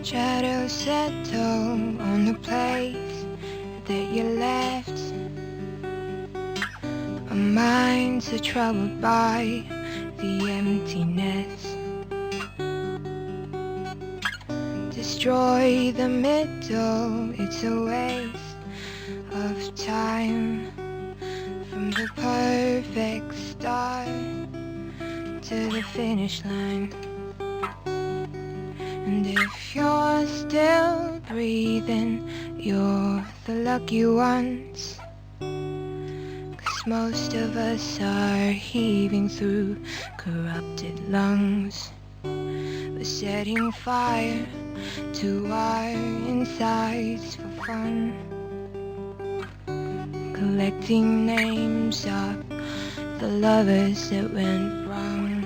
Shadows settle on the place that you left. Our minds are troubled by the emptiness. Destroy the middle, it's a waste of time. From the perfect start to the finish line. And if you're still breathing, you're the lucky ones. 'Cause most of us are heaving through corrupted lungs. We're setting fire to our insides for fun. Collecting names of the lovers that went wrong.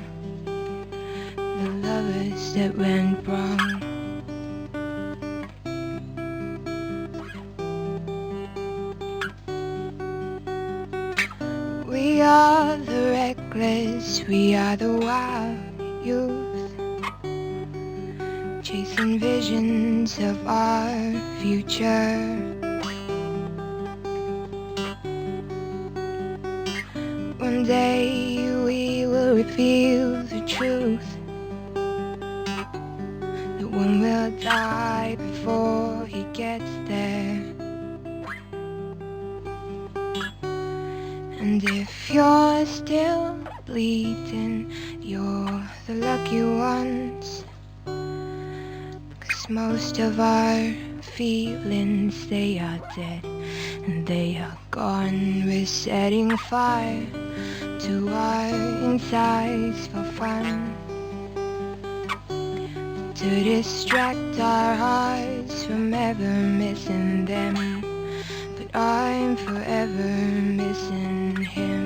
The lovers that went wrong. We are the reckless, we are the wild youth, chasing visions of our future. One day we will reveal the truth. The one will die before he gets there. And if you're still bleeding, you're the lucky ones. 'Cause most of our feelings, they are dead and they are gone. We're setting fire to our insides for fun, to distract our hearts from ever missing them. But I'm forever missing him.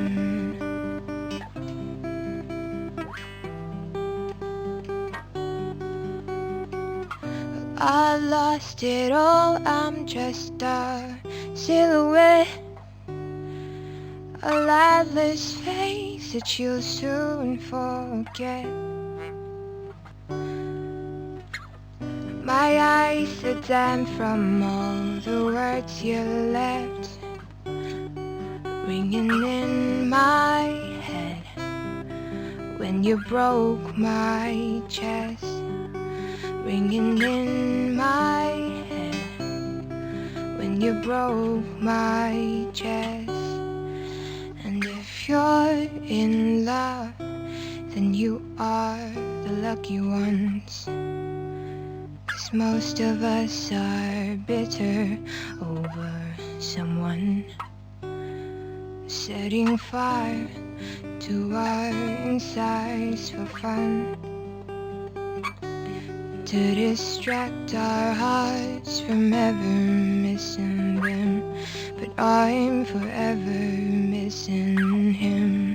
I lost it all, I'm just a silhouette, a lifeless face that you'll soon forget. My eyes are damp from all the words you left, ringing in my head when you broke my chest. Ringing in my head when you broke my chest. And if you're in love, then you are the lucky ones. 'Cause most of us are bitter over someone. Setting fire to our insides for fun, to distract our hearts from ever missing them. But I'm forever missing him.